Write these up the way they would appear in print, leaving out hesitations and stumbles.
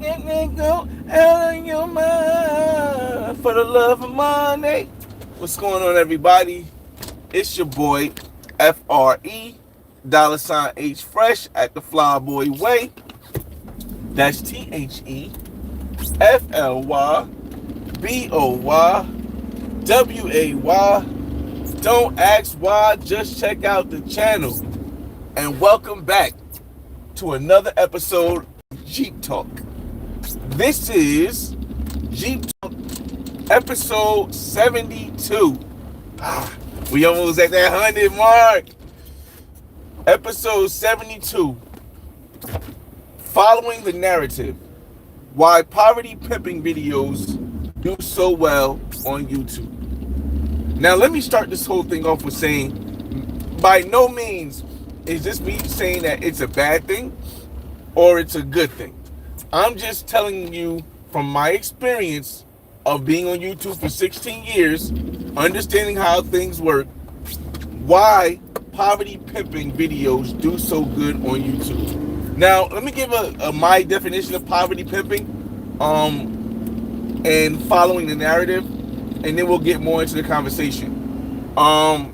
get me go out of your mind for the love of money. What's going on, everybody? It's your boy, FRE, $H Fresh at the Flyboy Way. That's THEFLYBOYWAY. Don't ask why, just check out the channel. And welcome back to another episode of Jeep Talk. This is Jeep Talk episode 72. We almost at that 100 mark. Episode 72. Following the narrative, why poverty pimping videos do so well on YouTube. Now, let me start this whole thing off with saying, by no means is this me saying that it's a bad thing or it's a good thing. I'm just telling you from my experience of being on YouTube for 16 years, understanding how things work, why poverty pimping videos do so good on YouTube. Now, let me give my definition of poverty pimping and following the narrative, and then we'll get more into the conversation. Shout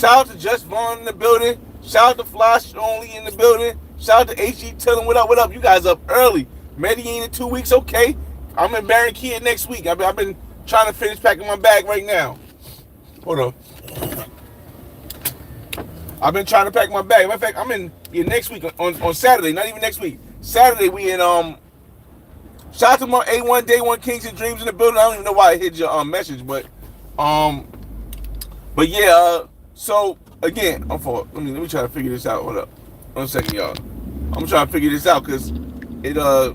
out to Just Vaughn in the building. Shout out to Flash Only in the building. Shout out to HG Tillin. What up, what up? You guys up early. Medellin in 2 weeks, okay. I'm in Barranquilla next week. I've been trying to finish packing my bag right now. Hold on. I've been trying to pack my bag. Matter of fact, I'm in next week on Saturday. Not even next week. Saturday we in shout out to my A1 Day One Kings and Dreams in the building. I don't even know why I hit your message, but yeah. So again, let me try to figure this out. Hold up, 1 second, y'all. I'm trying to figure this out because it I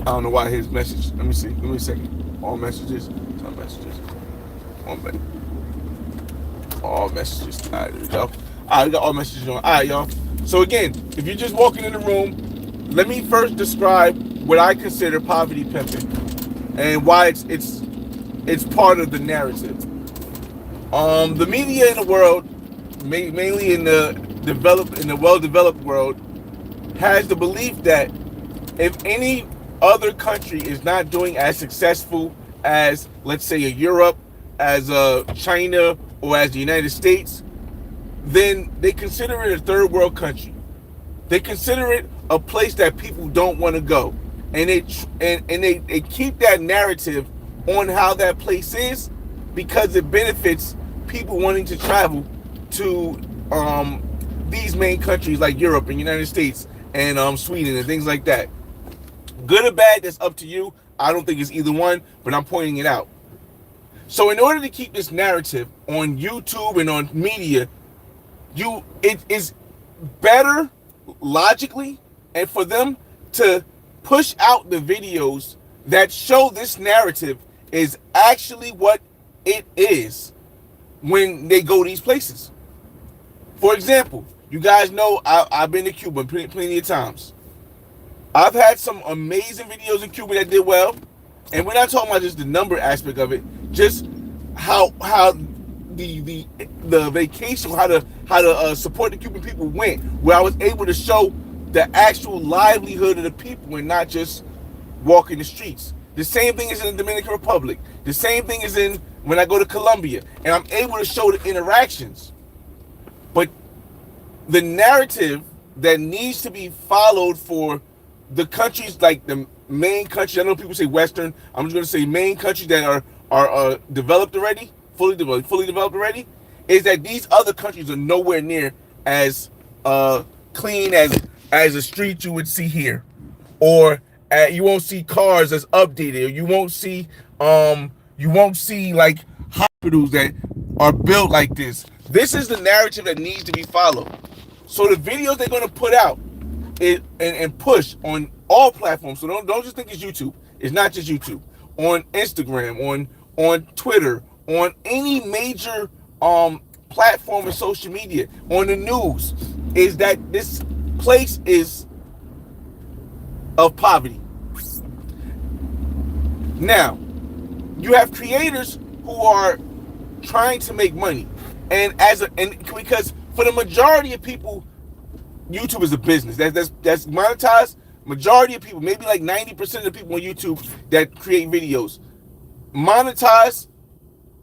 don't know why I hit his message. Let me see. Give me a second. All messages. Some messages. One minute. All messages. All right, there we go. All right, we got all messages on. All right, y'all. So again, if you're just walking in the room, let me first describe what I consider poverty pimping and why it's part of the narrative. The media in the world, mainly in the well-developed world, has the belief that if any other country is not doing as successful as, let's say, a Europe, as China, or as the United States, then they consider it a third world country. They consider it a place that people don't want to go, and they keep that narrative on how that place is because it benefits people wanting to travel to these main countries like Europe and United States and Sweden and things like that. Good or bad, that's up to you. I don't think it's either one, but I'm pointing it out. So in order to keep this narrative on YouTube and on media, it is better logically and for them to push out the videos that show this narrative is actually what it is when they go these places. For example, you guys know I've been to Cuba plenty of times. I've had some amazing videos in Cuba that did well, and we're not talking about just the number aspect of it, just how the vacation, how to support the Cuban people went, where I was able to show the actual livelihood of the people and not just walking the streets. The same thing is in the Dominican Republic. The same thing is in when I go to Colombia, and I'm able to show the interactions. But the narrative that needs to be followed for the countries, like the main countries, I know people say Western, I'm just going to say main countries that are developed already, fully developed already, is that these other countries are nowhere near as clean as a street you would see here, or you won't see cars as updated, or you won't see like hospitals that are built like this. This is the narrative that needs to be followed. So the videos they're going to put out and push on all platforms. So don't just think it's YouTube. It's not just YouTube. On Instagram, on Twitter, on any major platform of social media, on the news, is that this place is of poverty. Now, you have creators who are trying to make money, and because for the majority of people, YouTube is a business that's monetized. majority of people, maybe like 90% of the people on YouTube that create videos, monetize,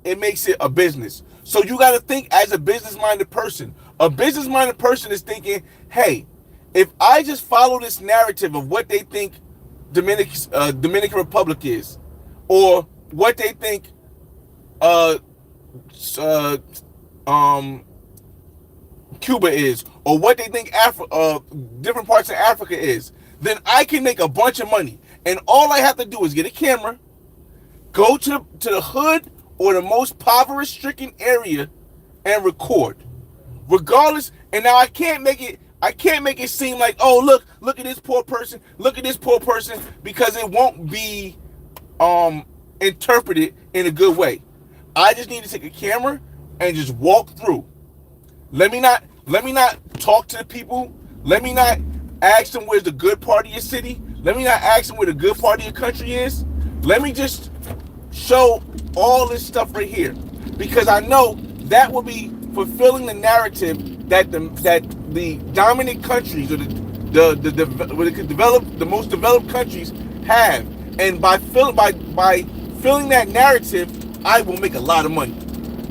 it makes it a business. So you got to think as a business-minded person. A business-minded person is thinking, hey, if I just follow this narrative of what they think Dominican Republic is, or what they think Cuba is, or what they think different parts of Africa is, then I can make a bunch of money. And all I have to do is get a camera, go to the hood or the most poverty-stricken area and record. Regardless, and now I can't make it seem like, oh, look at this poor person, because it won't be interpreted in a good way. I just need to take a camera and just walk through. Let me not talk to the people. Let me not ask them where's the good part of your city. Let me not ask them where the good part of your country is. Let me just show all this stuff right here, because I know that will be fulfilling the narrative that the dominant countries, or the most developed countries have. And by filling that narrative, I will make a lot of money.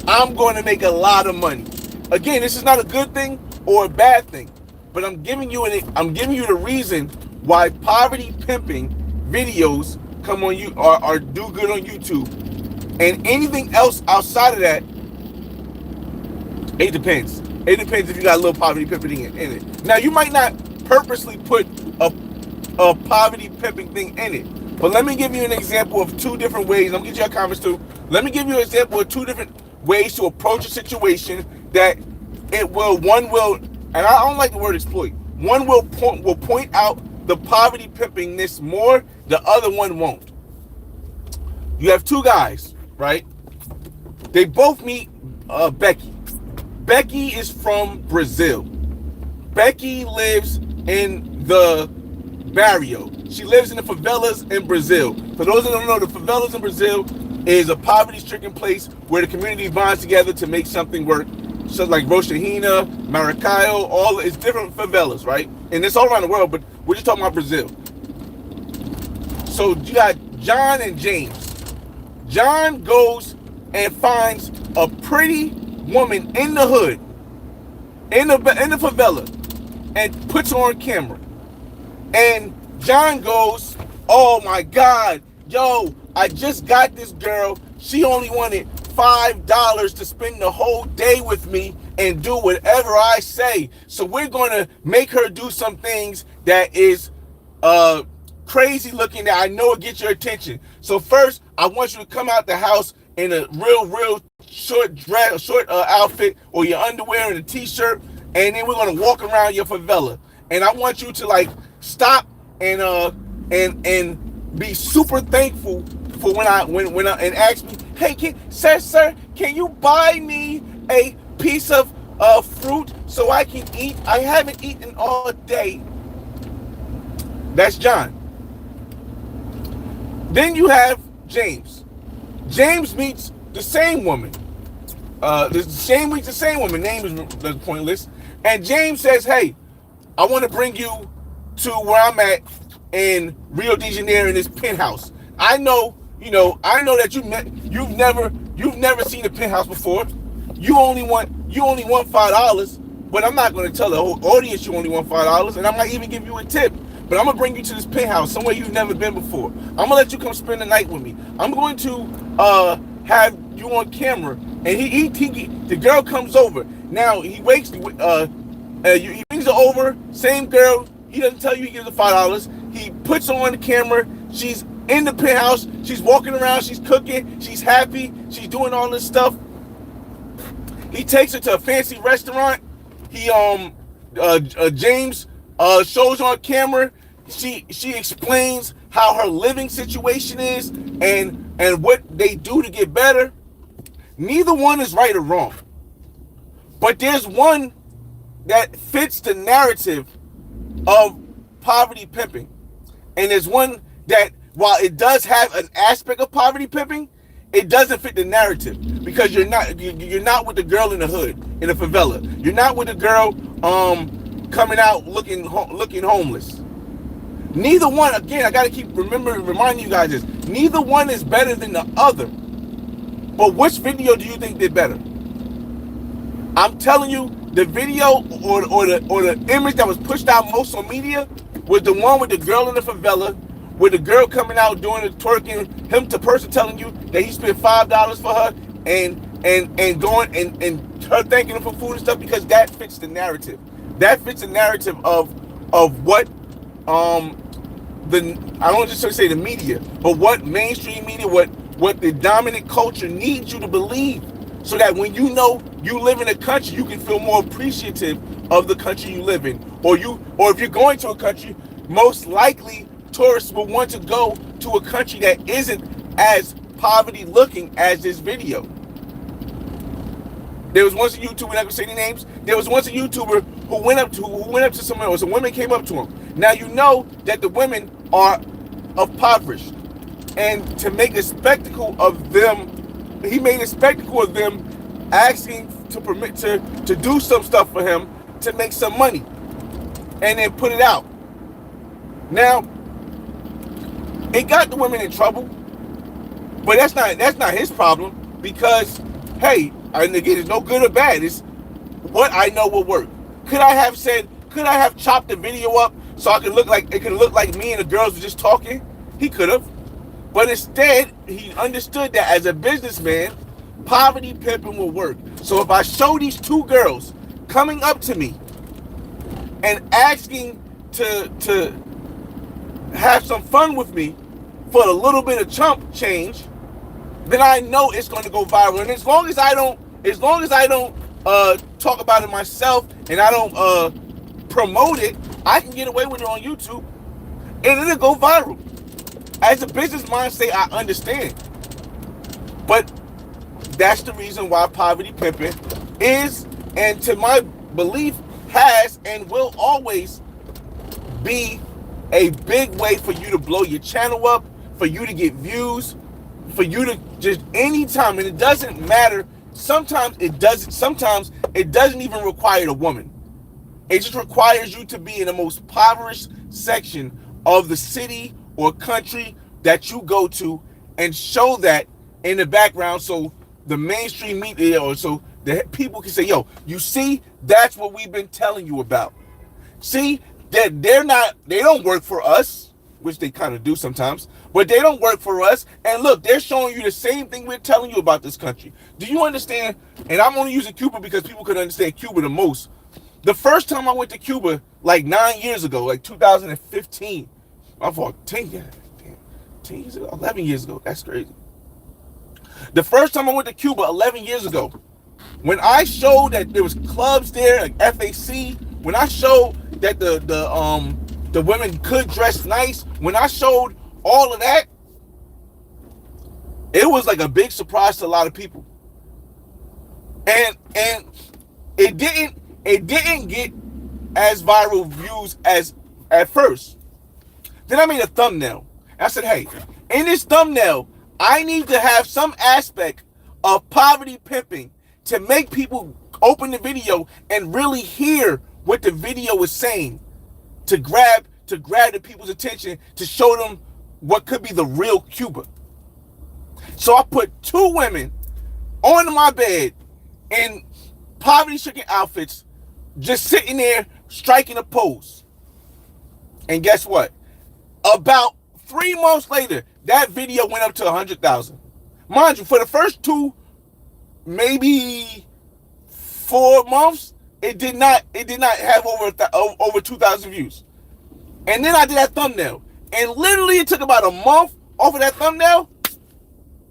I'm going to make a lot of money. Again, this is not a good thing or a bad thing, but I'm giving you the reason why poverty pimping videos come on you are do good on YouTube. And anything else outside of that, it depends. It depends if you got a little poverty pimping in it. Now, you might not purposely put a poverty pimping thing in it, but let me give you an example of two different ways. I'm gonna get you your comments too. Let me give you an example of two different ways to approach a situation that one will, and I don't like the word exploit. One will point out the poverty pimpingness more. The other one won't. You have two guys, right? They both meet Becky. Becky is from Brazil. Becky lives in the barrio. She lives in the favelas in Brazil. For those that don't know, the favelas in Brazil is a poverty-stricken place where the community bonds together to make something work. So like Rochahina, Maracaibo, it's different favelas, right? And it's all around the world, but we're just talking about Brazil. So you got John and James. John goes and finds a pretty woman in the hood, in the favela, and puts her on camera. And John goes, oh my God, yo, I just got this girl. She only wanted $5 to spend the whole day with me and do whatever I say. So we're going to make her do some things that is crazy looking, that I know will get your attention. So first, I want you to come out the house in a real short outfit, or your underwear and a t-shirt, and then we're going to walk around your favela. And I want you to like stop and be super thankful for when I and ask me, hey, sir, can you buy me a piece of fruit so I can eat? I haven't eaten all day. That's John. Then you have James. James meets the same woman. The same woman. Name is pointless. And James says, hey, I want to bring you to where I'm at in Rio de Janeiro in this penthouse. I know that you've never seen a penthouse before. You only want $5, but I'm not going to tell the whole audience you only want $5, and I might even give you a tip. But I'm gonna bring you to this penthouse, somewhere you've never been before. I'm gonna let you come spend the night with me. I'm going to have you on camera, and the girl comes over. Now he wakes, he brings her over. Same girl. He doesn't tell you he gives her $5. He puts her on the camera. She's in the penthouse. She's walking around. She's cooking. She's happy. She's doing all this stuff. He takes her to a fancy restaurant. James shows on camera. She explains how her living situation is and what they do to get better. Neither one is right or wrong, but there's one that fits the narrative of poverty pimping, and there's one that, while it does have an aspect of poverty pimping, it doesn't fit the narrative, because you're not with the girl in the hood, in the favela. You're not with the girl coming out looking homeless. Neither one, again, I got to keep reminding you guys this. Neither one is better than the other. But which video do you think did better? I'm telling you, the video or the image that was pushed out most on media was the one with the girl in the favela, with the girl coming out doing the twerking, him to person telling you that he spent $5 for her and going and her thanking him for food and stuff, because that fits the narrative. That fits the narrative of what I don't just say the media, but what mainstream media, what the dominant culture needs you to believe, so that when you know you live in a country, you can feel more appreciative of the country you live in. Or if you're going to a country, most likely tourists will want to go to a country that isn't as poverty looking as this video. There was once a YouTuber, we're not gonna say any names. There was once a YouTuber who went up to someone else. Some women came up to him. Now you know that the women are impoverished, and to make a spectacle of them, he made a spectacle of them, asking to do some stuff for him to make some money, and then put it out. Now it got the women in trouble, but that's not his problem, because hey, and again, it's no good or bad. It's what I know will work. Could I have chopped the video up so it could look like me and the girls were just talking? He could have. But instead, he understood that as a businessman, poverty pimping will work. So if I show these two girls coming up to me and asking to have some fun with me for a little bit of chump change, then I know it's going to go viral. And as long as I don't talk about it myself and I don't promote it, I can get away with it on YouTube and it'll go viral. As a business mindset, I understand, but that's the reason why poverty pimping is, and to my belief, has and will always be a big way for you to blow your channel up, for you to get views, for you to just anytime. And it doesn't matter. Sometimes it doesn't even require a woman. It just requires you to be in the most impoverished section of the city or country that you go to, and show that in the background, so the mainstream media, or so the people can say, yo, you see, that's what we've been telling you about. See, that they don't work for us, which they kind of do sometimes, but they don't work for us. And look, they're showing you the same thing we're telling you about this country. Do you understand? And I'm only using Cuba because people could understand Cuba the most. The first time I went to Cuba, like 9 years ago, like 2015, I thought 10 years ago, 11 years ago. That's crazy. The first time I went to Cuba 11 years ago, when I showed that there was clubs there, like FAC, when I showed that the women could dress nice, when I showed all of that, it was like a big surprise to a lot of people. And it didn't get as viral views as at first. Then I made a thumbnail. I said, hey, in this thumbnail, I need to have some aspect of poverty pimping to make people open the video and really hear what the video is saying, to grab the people's attention, to show them what could be the real Cuba. So I put two women on my bed in poverty-stricken outfits, just sitting there striking a pose. And guess what? About 3 months later, that video went up to 100,000. Mind you, for the first maybe 4 months, it did not have over 2,000 views. And then I did that thumbnail, and literally it took about a month off of that thumbnail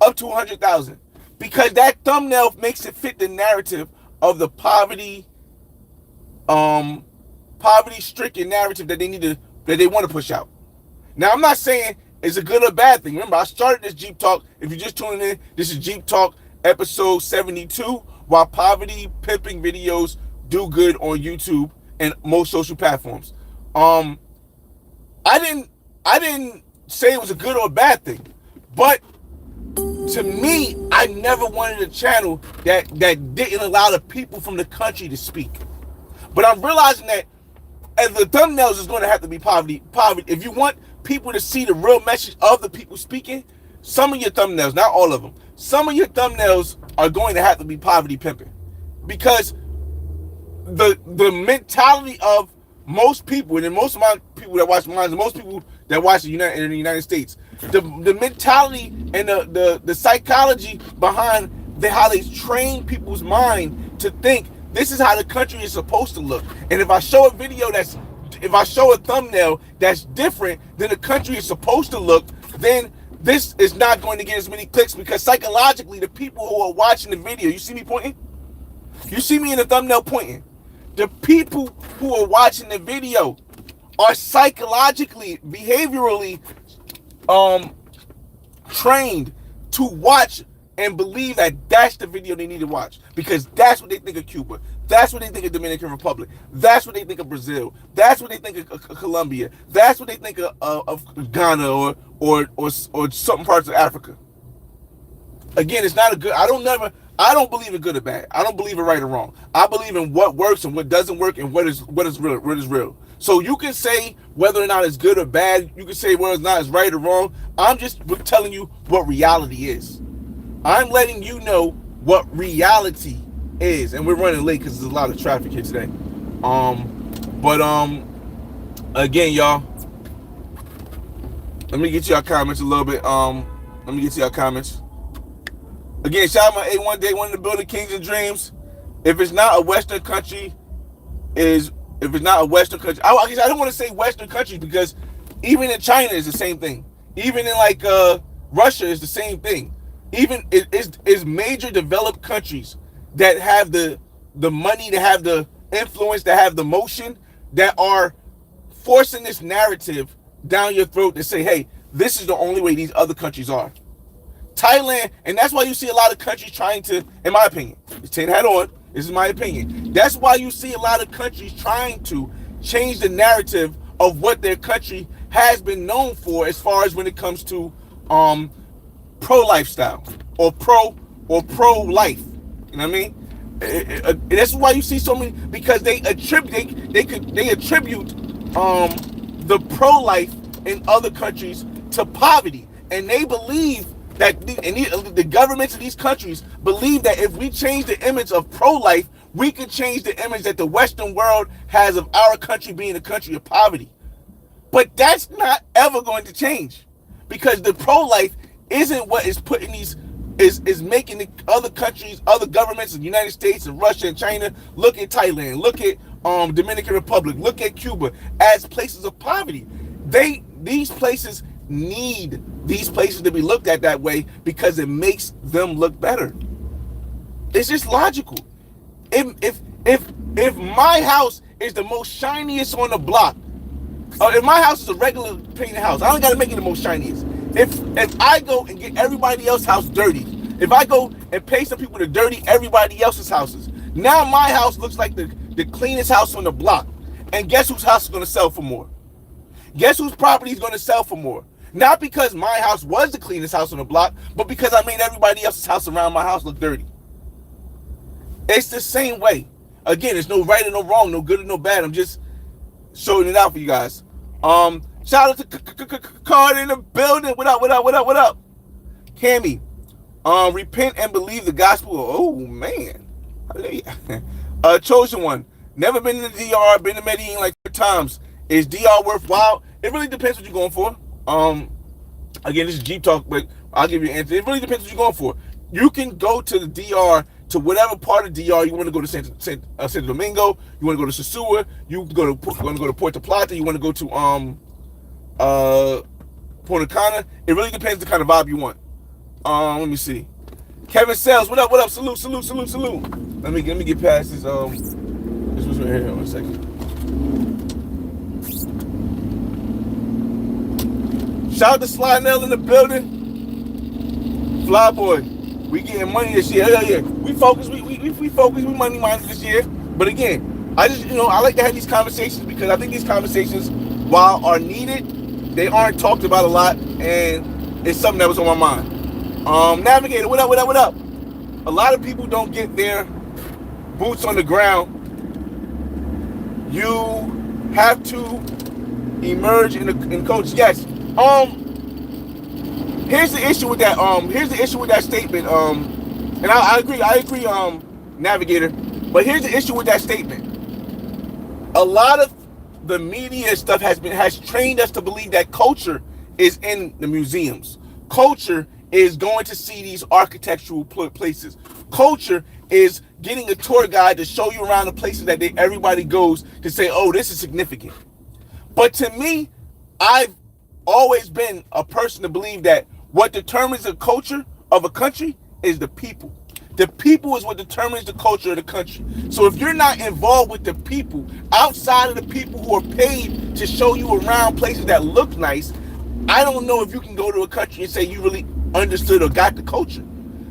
up to 100,000, because that thumbnail makes it fit the narrative of the poverty-stricken narrative that they want to push out. Now, I'm not saying it's a good or bad thing. Remember, I started this Jeep Talk. If you're just tuning in, this is Jeep Talk episode 72, while poverty pimping videos do good on YouTube and most social platforms. I didn't say it was a good or a bad thing, but to me, I never wanted a channel that didn't allow the people from the country to speak. But I'm realizing that and the thumbnails is going to have to be poverty. If you want people to see the real message of the people speaking, some of your thumbnails, not all of them, some of your thumbnails are going to have to be poverty pimping, because the mentality of most people, and most of my people that watch mine, most people that watch in the United States, the mentality and the psychology behind how they train people's mind to think this is how the country is supposed to look. And if I show a thumbnail that's different than the country is supposed to look, then this is not going to get as many clicks, because psychologically, the people who are watching the video, you see me pointing? You see me in the thumbnail pointing? The people who are watching the video are psychologically, behaviorally trained to watch and believe that that's the video they need to watch, because that's what they think of Cuba, that's what they think of Dominican Republic, that's what they think of Brazil, that's what they think of Colombia, that's what they think of Ghana or certain parts of Africa. Again, it's not a good. I don't believe in good or bad. I don't believe in right or wrong. I believe in what works and what doesn't work, and what is real. So you can say whether or not it's good or bad. You can say whether or not it's right or wrong. I'm just telling you what reality is. I'm letting you know what reality is, and we're running late because there's a lot of traffic here today. Again, y'all, let me get to y'all comments a little bit. Let me get to y'all comments. Again, shout out my A1 Day One in the building, Kings and Dreams. If it's not a Western country, I don't want to say Western countries, because even in China is the same thing. Even in like Russia is the same thing. Even it's major developed countries that have the money, that have the influence, that have the motion, that are forcing this narrative down your throat to say, hey, this is the only way these other countries are. Thailand, and that's why you see a lot of countries trying to, in my opinion, it's 10 head on, this is my opinion. That's why you see a lot of countries trying to change the narrative of what their country has been known for, as far as when it comes to pro-lifestyle or pro-life. You know what I mean? That's why you see so many, because they attribute the pro-life in other countries to poverty, and they believe that the governments of these countries believe that if we change the image of pro-life, we can change the image that the Western world has of our country being a country of poverty. But that's not ever going to change, because the pro-life isn't what is putting these is making the other countries, other governments, the United States and Russia and China, look at Thailand, look at Dominican Republic, look at Cuba as places of poverty. These places need these places to be looked at that way, because it makes them look better. It's just logical. If my house is the most shiniest on the block, if my house is a regular painted house, I don't gotta make it the most shiniest. If I go and get everybody else's house dirty, if I go and pay some people to dirty everybody else's houses, now my house looks like the cleanest house on the block. And guess whose house is gonna sell for more? Guess whose property is gonna sell for more? Not because my house was the cleanest house on the block, but because I made everybody else's house around my house look dirty. It's the same way. Again, there's no right or no wrong, no good or no bad. I'm just showing it out for you guys. Shout out to Card in the building. What up? Cammy, repent and believe the gospel. Oh man, Chosen One. Never been in the DR. Been to Medellin like 4 times. Is DR worthwhile? It really depends what you're going for. Again, this is Jeep talk, but I'll give you an answer. It really depends what you're going for. You can go to the DR, to whatever part of DR you want to go to. Santo Domingo. You want to go to Sosúa. You want to go to Puerto Plata. You want to go to Punta Cana. It really depends the kind of vibe you want. Let me see. Kevin Sells, what up? Salute. Let me get past this. This was right here. 1 second. Shout out to Sly Nell in the building. Fly boy, we getting money this year. Hell yeah. We focus. We focus. We money minded this year. But again, I just I like to have these conversations, because I think these conversations, while are needed, they aren't talked about a lot, and it's something that was on my mind. Navigator, what up? A lot of people don't get their boots on the ground. You have to emerge in culture. Yes. Here's the issue with that. Here's the issue with that statement. And I agree. I agree. Navigator. But here's the issue with that statement. A lot of the media stuff has trained us to believe that culture is in the museums. Culture is going to see these architectural places. Culture is getting a tour guide to show you around the places that everybody goes to say, oh, this is significant. But to me, I've always been a person to believe that what determines the culture of a country is the people. The people is what determines the culture of the country. So if you're not involved with the people, outside of the people who are paid to show you around places that look nice, I don't know if you can go to a country and say you really understood or got the culture.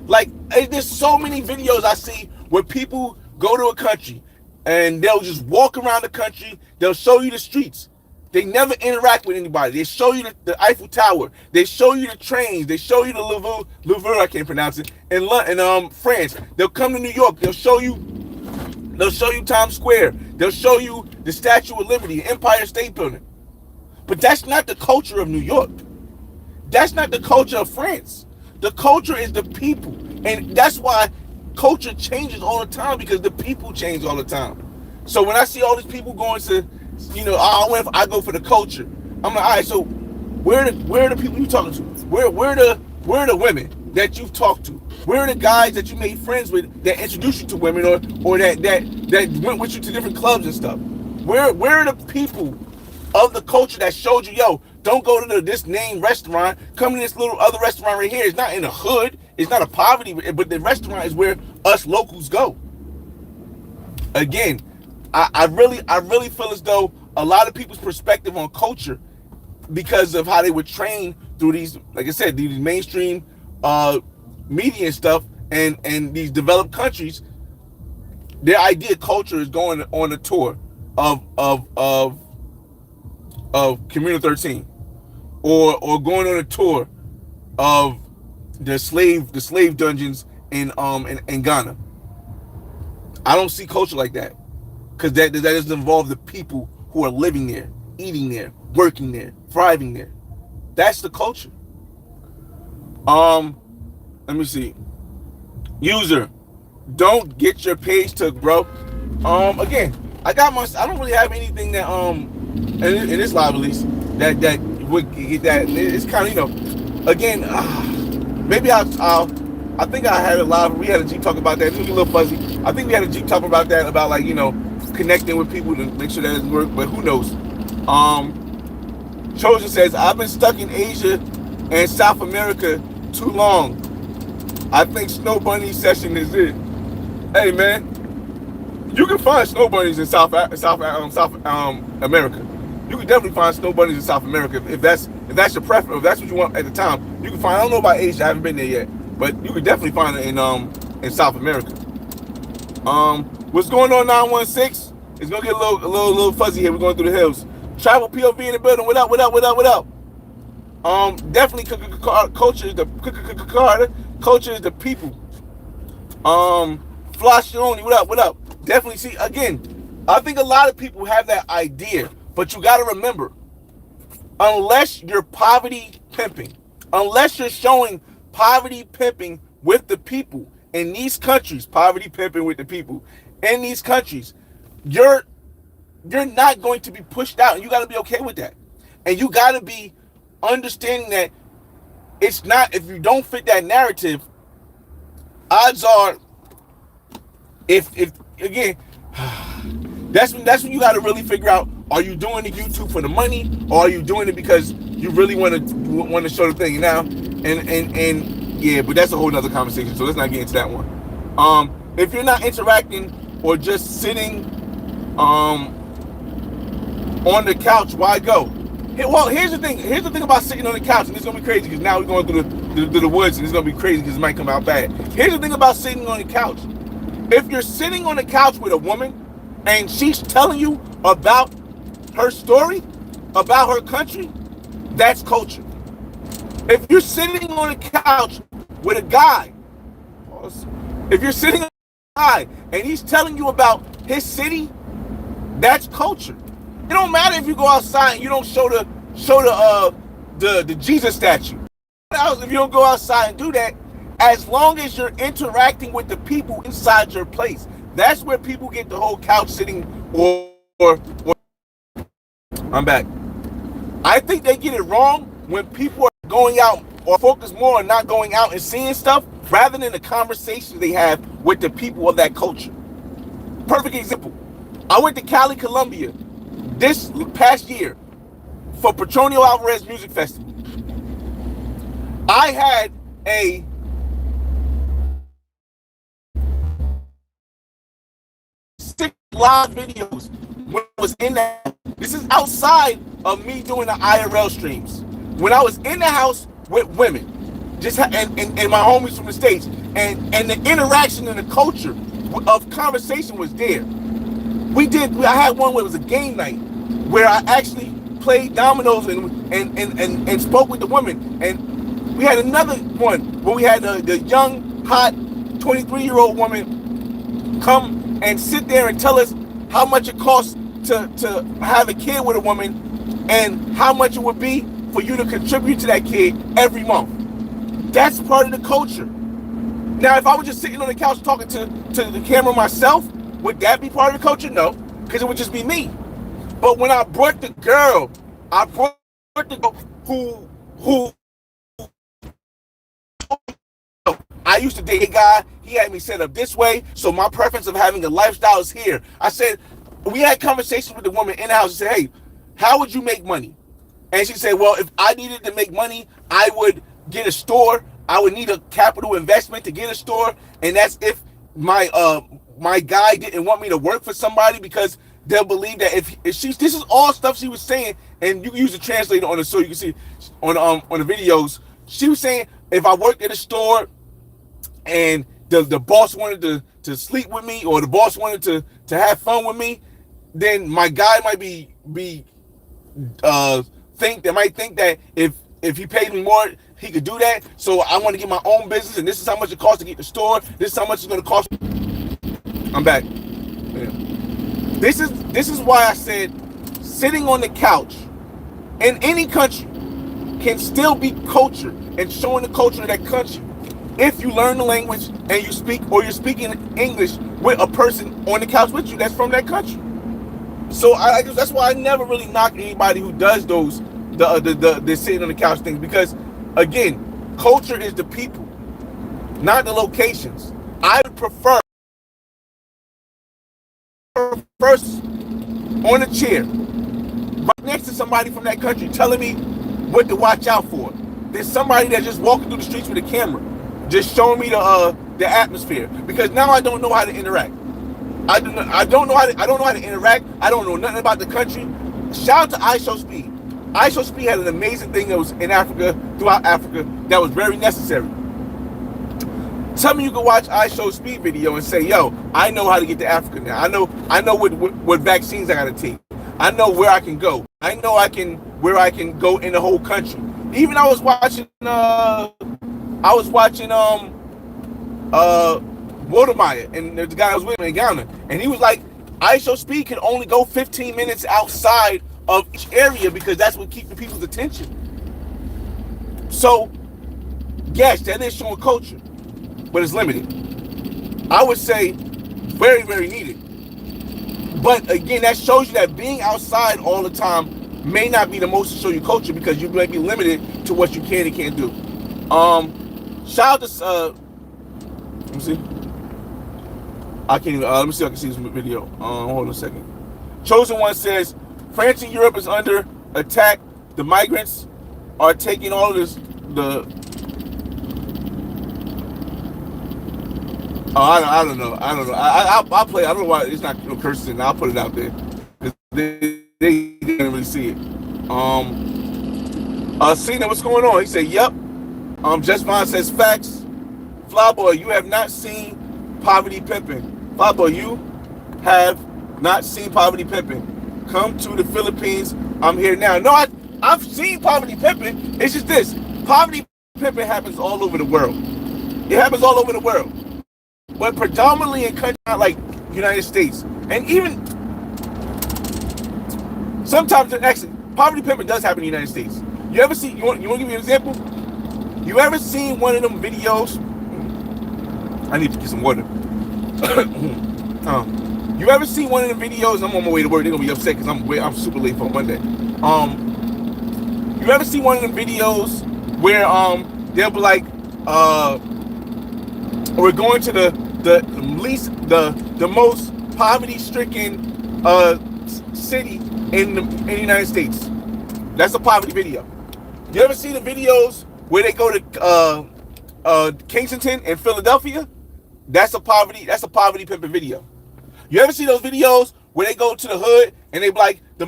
Like, there's so many videos I see where people go to a country and they'll just walk around the country. They'll show you the streets. They never interact with anybody. They show you the Eiffel Tower. They show you the trains. They show you the Louvre, I can't pronounce it, in France. They'll come to New York. They'll show you Times Square. They'll show you the Statue of Liberty, the Empire State Building. But that's not the culture of New York. That's not the culture of France. The culture is the people. And that's why culture changes all the time, because the people change all the time. So when I see all these people going to, I go for the culture. I'm like, all right, so where are the people you talking to? Where are the women that you've talked to? Where are the guys that you made friends with that introduced you to women, or that went with you to different clubs and stuff? Where are the people of the culture that showed you, yo, don't go to this named restaurant, come to this little other restaurant right here. It's not in a hood, it's not a poverty, but the restaurant is where us locals go. Again, I really feel as though a lot of people's perspective on culture, because of how they were trained through these, like I said, these mainstream media and stuff, and these developed countries, their idea of culture is going on a tour of Community 13, or going on a tour of the slave dungeons in Ghana. I don't see culture like that, because that doesn't involve the people who are living there, eating there, working there, thriving there. That's the culture. Let me see. User, don't get your page took, bro. Again, I don't really have anything that in this live release that would get that. It's kind of, again, maybe I think I had a live. We had a Jeep talk about that. It was a little fuzzy. I think we had a Jeep talk about that, about like, connecting with people to make sure that it works, but who knows. Chosen says, I've been stuck in Asia and South America too long. I think Snow Bunny session is it. Hey man, you can find snow bunnies in South America. You can definitely find snow bunnies in South America if that's your preference, if that's what you want at the time. You can find. I don't know about Asia. I haven't been there yet, but you can definitely find it in South America. What's going on, 916? It's gonna get a little fuzzy here. We're going through the hills. Travel POV in the building. What up? Definitely culture is the people. Flashioni, what up? Definitely see, again, I think a lot of people have that idea, but you gotta remember, unless you're poverty pimping, unless you're showing poverty pimping with the people in these countries, poverty pimping with the people in these countries, you're not going to be pushed out, and you gotta be okay with that. And you gotta be understanding that it's not, if you don't fit that narrative, odds are, if again, that's when you got to really figure out, are you doing the YouTube for the money, or are you doing it because you really want to show the thing now? And yeah, but that's a whole nother conversation, so let's not get into that one. If you're not interacting or just sitting on the couch, why go? Well, here's the thing about sitting on the couch, and it's gonna be crazy because now we're going through the woods, and it's gonna be crazy because it might come out bad. Here's the thing about sitting on the couch. If you're sitting on the couch with a woman and she's telling you about her story, about her country, that's culture. If you're sitting on the couch with a guy, if you're sitting on a guy and he's telling you about his city, that's culture. It don't matter if you go outside and you don't show the Jesus statue. If you don't go outside and do that, as long as you're interacting with the people inside your place, that's where people get the whole couch sitting or I'm back. I think they get it wrong when people are going out or focus more on not going out and seeing stuff rather than the conversations they have with the people of that culture. Perfect example. I went to Cali, Colombia this past year for Petronio Alvarez Music Festival. I had a six live videos when I was in that. This is outside of me doing the IRL streams. When I was in the house with women, and my homies from the States, and the interaction and the culture of conversation was there. I had one where it was a game night where I actually played dominoes and spoke with the women. And we had another one where we had the young, hot 23-year-old woman come and sit there and tell us how much it costs to have a kid with a woman and how much it would be for you to contribute to that kid every month. That's part of the culture. Now, if I was just sitting on the couch talking to the camera myself, would that be part of the culture? No, because it would just be me. But when I brought the girl, who I used to date a guy, he had me set up this way, so my preference of having a lifestyle is here. I said, we had conversations with the woman in the house and said, hey, how would you make money? And she said, well, if I needed to make money, I would get a store. I would need a capital investment to get a store. And that's if my guy didn't want me to work for somebody, because they'll believe that if this is all stuff she was saying, and you can use the translator on it so you can see on the videos. She was saying if I worked at a store and the boss wanted to sleep with me, or the boss wanted to have fun with me, then my guy might think that if he paid me more, he could do that. So I want to get my own business, and this is how much it costs to get the store. This is how much it's going to cost. I'm back. Yeah. This is why I said sitting on the couch in any country can still be culture and showing the culture of that country if you learn the language and you speak, or you're speaking English with a person on the couch with you that's from that country. So that's why I never really knock anybody who does those the sitting on the couch things, because again, culture is the people, not the locations. I would prefer first on a chair right next to somebody from that country telling me what to watch out for. There's somebody that's just walking through the streets with a camera, just showing me the atmosphere, because now I don't know how to interact. I don't know how to interact. I don't know nothing about the country. Shout out to iShowSpeed. iShowSpeed had an amazing thing that was in Africa, throughout Africa, that was very necessary. Tell me you can watch iShowSpeed video and say, yo, I know how to get to Africa now. I know what vaccines I gotta take. I know where I can go. I know where I can go in the whole country. Even I was watching Watermeyer, and the guy was with me in Ghana, and he was like, iShowSpeed can only go 15 minutes outside of each area because that's what keeps the people's attention. So, yes, that is showing culture, but it's limited. I would say very, very needed. But again, that shows you that being outside all the time may not be the most to show you culture, because you might be limited to what you can and can't do. Shout out to let me see. I can't even, let me see if I can see this video. Hold on a second. Chosen One says, France and Europe is under attack. The migrants are taking all of this, I don't know. I'll play. I don't know why it's not no curses in. I'll put it out there. They didn't really see it. Cena, what's going on? He said, yep. Just Fine says, facts. Flyboy, you have not seen Poverty Pimping. Flyboy, you have not seen Poverty Pimping. Come to the Philippines. I'm here now. No, I've seen Poverty Pimping. It's just this. Poverty Pimping happens all over the world. It happens all over the world. But predominantly in countries like United States. And even Sometimes, actually, poverty pimping does happen in the United States. You ever see? You want to give me an example? You ever seen one of them videos? I need to get some water. You ever seen one of the videos? I'm on my way to work. They're gonna be upset because I'm super late for Monday. You ever see one of the videos where they'll be like, we're going to the most poverty-stricken city in the United States. That's a poverty video. You ever see the videos where they go to Kensington and Philadelphia? That's a poverty pimping video. You ever see those videos where they go to the hood and they be like the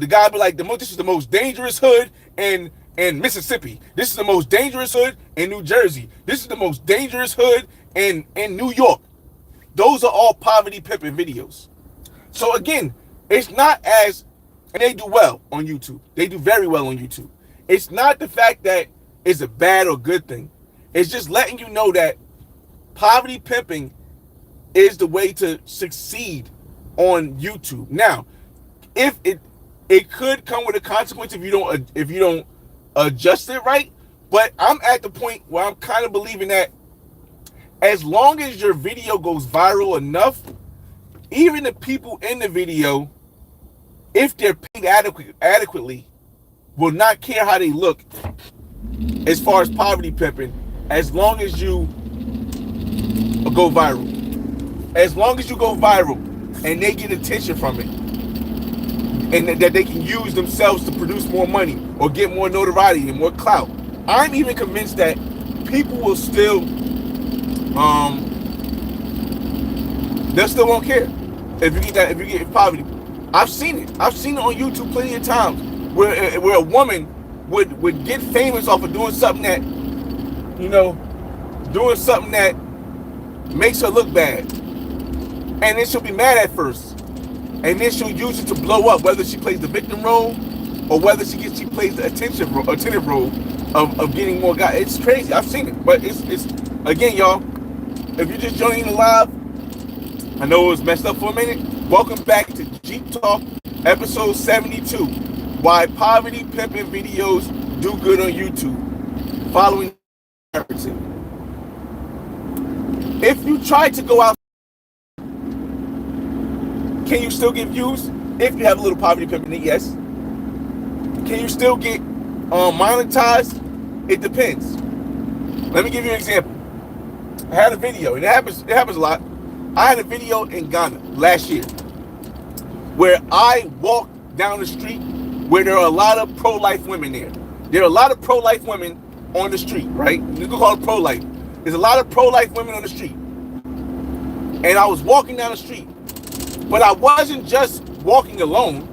guy be like this is the most dangerous hood in Mississippi. This is the most dangerous hood in New Jersey. This is the most dangerous hood in New York. Those are all poverty pimping videos. So again, it's not as, and they do well on YouTube. They do very well on YouTube. It's not the fact that it's a bad or good thing. It's just letting you know that poverty pimping is the way to succeed on YouTube. Now, if it could come with a consequence if you don't adjust it right, but I'm at the point where I'm kind of believing that as long as your video goes viral enough, even the people in the video, if they're paid adequately, will not care how they look as far as poverty pimping, as long as you go viral. As long as you go viral and they get attention from it, and that they can use themselves to produce more money or get more notoriety and more clout, I'm even convinced that people will still, they still won't care if you get poverty. I've seen it on YouTube plenty of times where a woman would get famous off of doing something that makes her look bad. And then she'll be mad at first. And then she'll use it to blow up, whether she plays the victim role or whether she plays the attentive role of getting more guys. It's crazy. I've seen it. But it's again, y'all, if you're just joining the live, I know it was messed up for a minute. Welcome back to Jeep Talk, episode 72. Why poverty pimping videos do good on YouTube. Following narrative. If you try to go out, can you still get views? If you have a little poverty pimping, yes. Can you still get monetized? It depends. Let me give you an example. I had a video, and it happens a lot. I had a video in Ghana last year where I walked down the street where there are a lot of pro-life women there. There are a lot of pro-life women on the street, right? You can call it pro-life. There's a lot of pro-life women on the street. And I was walking down the street. But I wasn't just walking alone.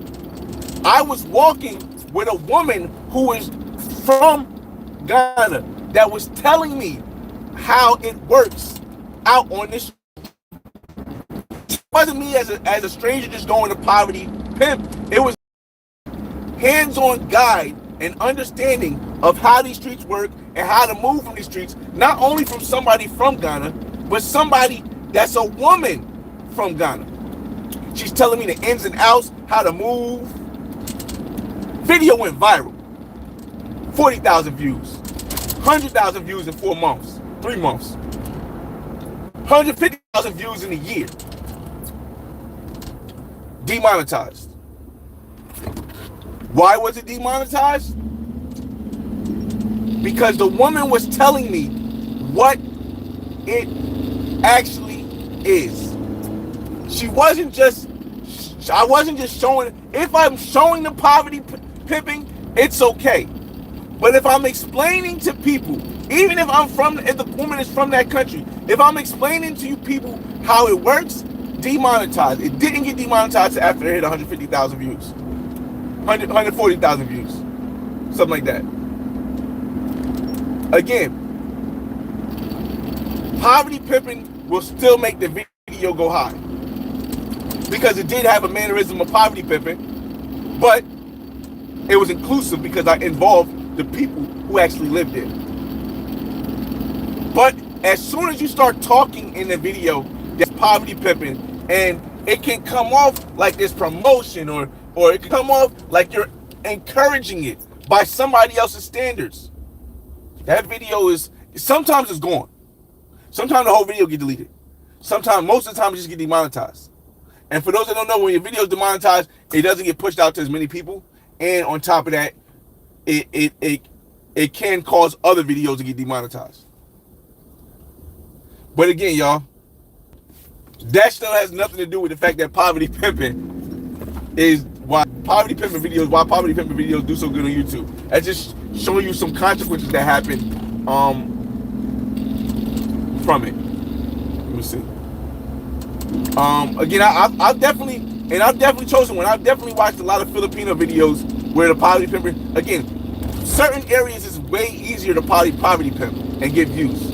I was walking with a woman who is from Ghana that was telling me how it works out on this. It wasn't me as a stranger just going to poverty pimp. It was hands-on guide and understanding of how these streets work and how to move from these streets, not only from somebody from Ghana, but somebody that's a woman from Ghana. She's telling me the ins and outs, how to move. Video went viral. 40,000 views. 100,000 views in 4 months. 3 months. 150,000 views in a year. Demonetized. Why was it demonetized? Because the woman was telling me what it actually is. I wasn't just showing. If I'm showing the poverty pimping, it's okay. But if I'm explaining to people, even if the woman is from that country, if I'm explaining to you people how it works, demonetized. It didn't get demonetized after it hit 150,000 views, 140,000 views, something like that. Again, poverty pimping will still make the video go high because it did have a mannerism of poverty pimping, but it was inclusive because I involved the people who actually lived there. But as soon as you start talking in the video, that's poverty pimping, and it can come off like this promotion or or it can come off like you're encouraging it by somebody else's standards. That video is, sometimes it's gone. Sometimes the whole video get deleted. Sometimes, most of the time, it just get demonetized. And for those that don't know, when your video is demonetized, it doesn't get pushed out to as many people. And on top of that, it can cause other videos to get demonetized. But again, y'all, that still has nothing to do with the fact that poverty pimping is why poverty pimping videos do so good on YouTube. That's just showing you some consequences that happen from it. Let me see. Again, I've definitely chosen one. I've definitely watched a lot of Filipino videos where the poverty pimping, again, certain areas is way easier to poverty pimp and get views.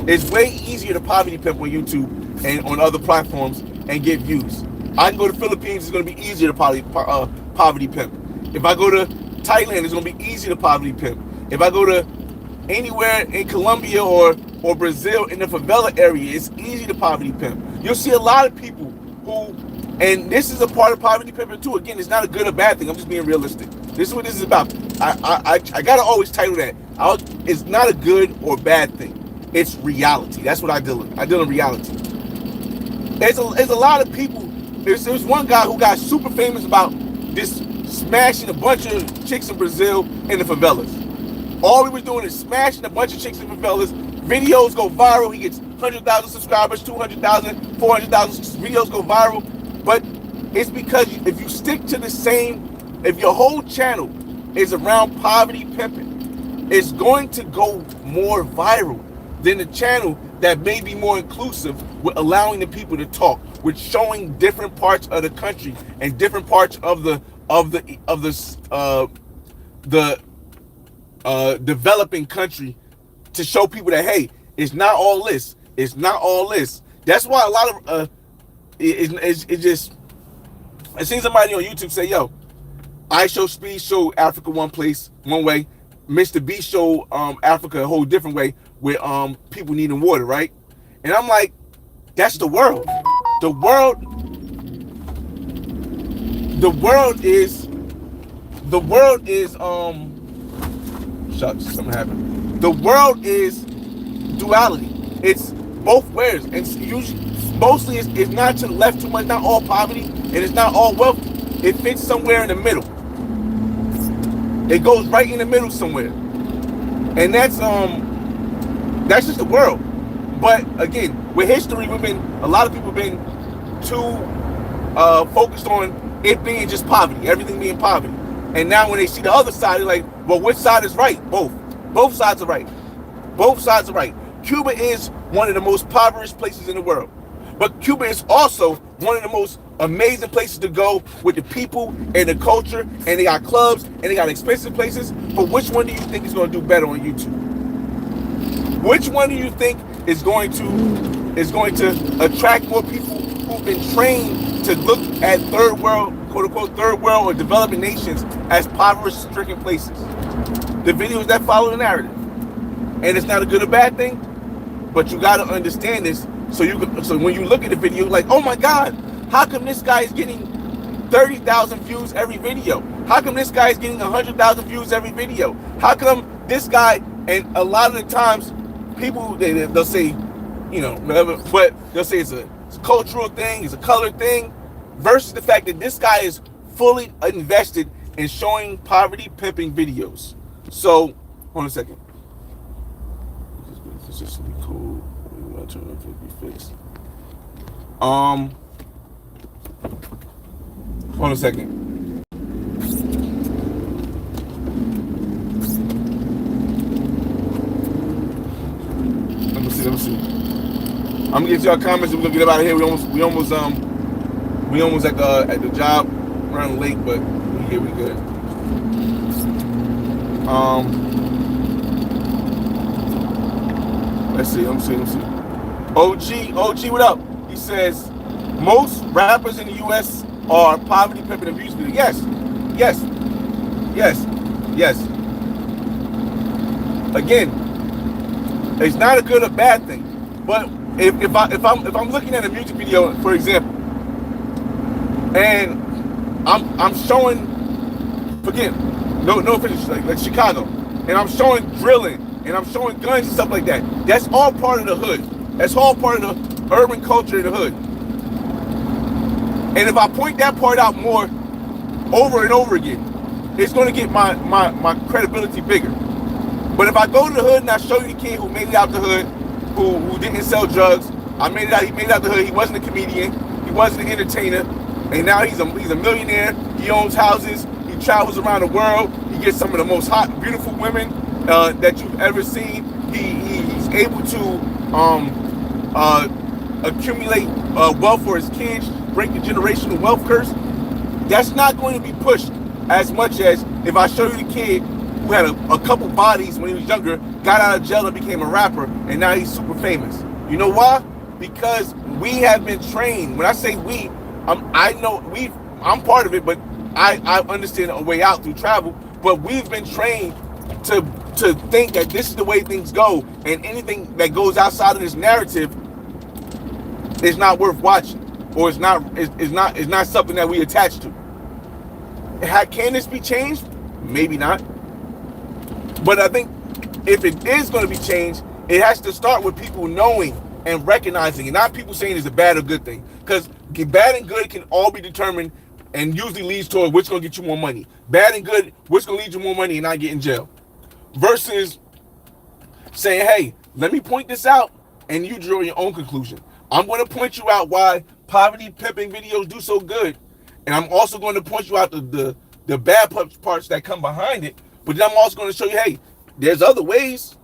It's way easier to poverty pimp on YouTube and on other platforms and get views. I can go to Philippines, it's going to be easier to poverty pimp. If I go to Thailand, it's going to be easy to poverty pimp. If I go to anywhere in Colombia or Brazil in the favela area, it's easy to poverty pimp. You'll see a lot of people who, and this is a part of poverty pimping too. Again, it's not a good or bad thing. I'm just being realistic. This is what this is about. I gotta always title that. It's not a good or bad thing. It's reality. That's what I deal with. I deal in reality. There's a lot of people. There's one guy who got super famous about this smashing a bunch of chicks in Brazil in the favelas. All he was doing is smashing a bunch of chicks in favelas. Videos go viral. He gets 100,000 subscribers, 200,000, 400,000. Videos go viral. But it's because if you stick to the same, if your whole channel is around poverty pimping, it's going to go more viral than the channel that may be more inclusive with allowing the people to talk, with showing different parts of the country and different parts of the developing country, to show people that, hey, it's not all this. It's not all this. That's why a lot of I seen somebody on YouTube say, yo, I Show Speed show Africa one way, Mr. B show Africa a whole different way, with people needing water, right? And I'm like, that's the world. The world is shucks, something happened. The world is duality. It's both ways, and mostly it's not to the left too much, not all poverty, and it's not all wealth. It fits somewhere in the middle. It goes right in the middle somewhere, and that's just the world. But again, with history, a lot of people have been too focused on it being just poverty, everything being poverty. And now when they see the other side, they're like, well, which side is right? Both sides are right. Both sides are right. Cuba is one of the most impoverished places in the world. But Cuba is also one of the most amazing places to go with the people and the culture, and they got clubs and they got expensive places. But which one do you think is going to do better on YouTube? Which one do you think is going to attract more people who've been trained to look at third world, quote unquote, third world or developing nations as poverty-stricken places? The videos that follow the narrative. And it's not a good or bad thing, but you got to understand this. So when you look at the video, like, oh my God, how come this guy is getting 30,000 views every video? How come this guy is getting 100,000 views every video? How come this guy? And a lot of the times, people they'll say, you know, whatever, but they'll say it's a cultural thing, it's a color thing, versus the fact that this guy is fully invested in showing poverty pimping videos. So, hold on a second. This is really cool. I'm gonna turn it to be fixed. Hold on a second. Let me see. I'm gonna get y'all comments and we're gonna get up out of here. We almost at the job, running late, but we good. Let's see. OG, what up? He says most rappers in the US are poverty pimping and abuse video. Yes. Again, it's not a good or bad thing. But if I'm looking at a music video, for example, and I'm showing, forget, no finish, like Chicago, and I'm showing drilling, and I'm showing guns and stuff like that. That's all part of the hood. That's all part of the urban culture in the hood. And if I point that part out more over and over again, it's going to get my credibility bigger. But if I go to the hood and I show you the kid who made it out the hood, who didn't sell drugs, he made it out the hood, he wasn't a comedian, he wasn't an entertainer, and now he's a millionaire, he owns houses, he travels around the world, he gets some of the most hot, beautiful women that you've ever seen, he's able to accumulate wealth for his kids, break the generational wealth curse. That's not going to be pushed as much as if I show you the kid who had a couple bodies when he was younger, got out of jail and became a rapper, and now he's super famous. You know why? Because we have been trained. When I say we, I'm part of it, but I understand a way out through travel. But we've been trained to think that this is the way things go, and anything that goes outside of this narrative is not worth watching, or is not something that we attach to. Can this be changed? Maybe not. But I think if it is going to be changed, it has to start with people knowing and recognizing it, not people saying it's a bad or good thing. Because bad and good can all be determined and usually leads toward which going to get you more money. Bad and good, which going to lead you more money and not get in jail. Versus saying, hey, let me point this out and you draw your own conclusion. I'm going to point you out why poverty pimping videos do so good. And I'm also going to point you out the bad parts that come behind it. But then I'm also going to show you, hey, there's other ways.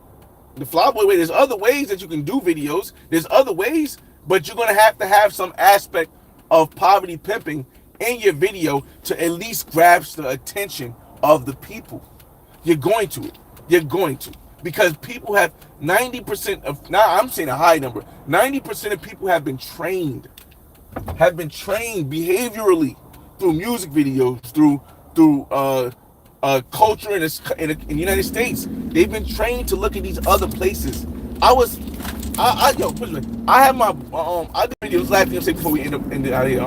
The Flyboy way, there's other ways that you can do videos. There's other ways, but you're going to have some aspect of poverty pimping in your video to at least grasp the attention of the people. You're going to. Because people have 90% of, now I'm saying a high number, 90% of people have been trained behaviorally through music videos, through culture in the United States. They've been trained to look at these other places. I have my I did videos last thing I say before we end out here,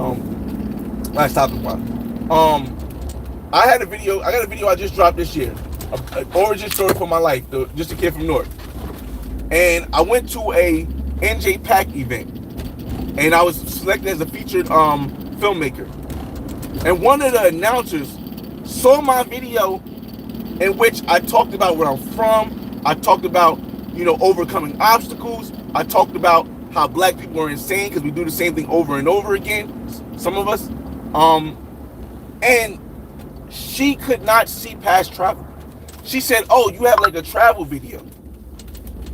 last topic part. I got a video I just dropped this year, an origin story for my life, just a kid from North. And I went to a NJ Pack event, and I was selected as a featured filmmaker. And one of the announcers saw my video in which I talked about where I'm from. I talked about, overcoming obstacles. I talked about how black people are insane because we do the same thing over and over again, some of us. And she could not see past travel. She said, oh, you have like a travel video.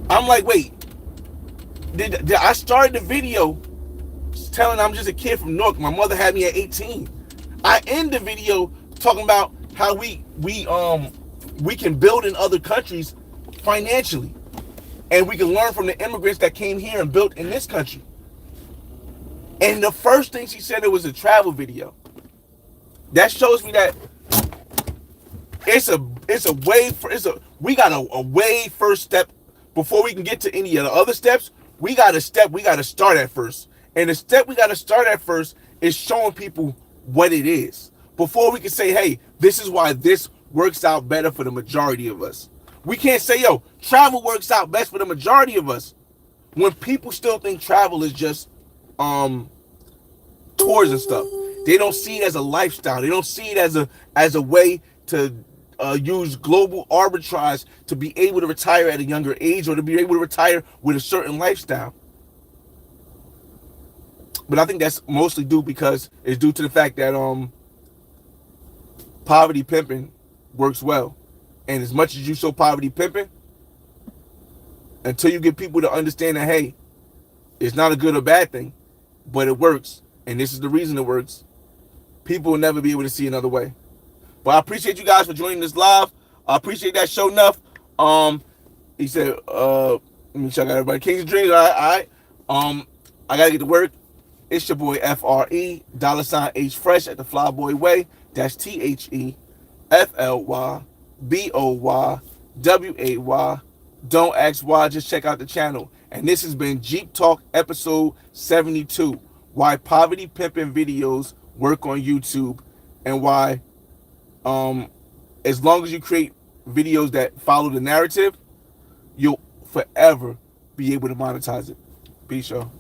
I'm like, wait, did I start the video telling I'm just a kid from North? My mother had me at 18. I end the video talking about how we can build in other countries financially, and we can learn from the immigrants that came here and built in this country. And the first thing she said, it was a travel video. That shows me that we got a way first step before we can get to any of the other steps. We got to start at first. And the step we got to start at first is showing people what it is before we can say, hey, this is why this works out better for the majority of us. We can't say, yo, travel works out best for the majority of us when people still think travel is just tours and stuff. They don't see it as a lifestyle. They don't see it as a way to use global arbitrage to be able to retire at a younger age or to be able to retire with a certain lifestyle. But I think that's mostly due to the fact that poverty pimping works well. And as much as you show poverty pimping, until you get people to understand that, hey, it's not a good or bad thing, but it works, and this is the reason it works, people will never be able to see another way. But I appreciate you guys for joining this live. I appreciate that show enough. He said, let me check out everybody. Kings and Dreams, all right. I gotta get to work. It's your boy FRE, $H Fresh at the Flyboy Way. That's TheFlyBoyway. Don't ask why, just check out the channel. And this has been Jeep Talk episode 72. Why poverty pimping videos work on YouTube. and why, as long as you create videos that follow the narrative, you'll forever be able to monetize it. Peace, y'all.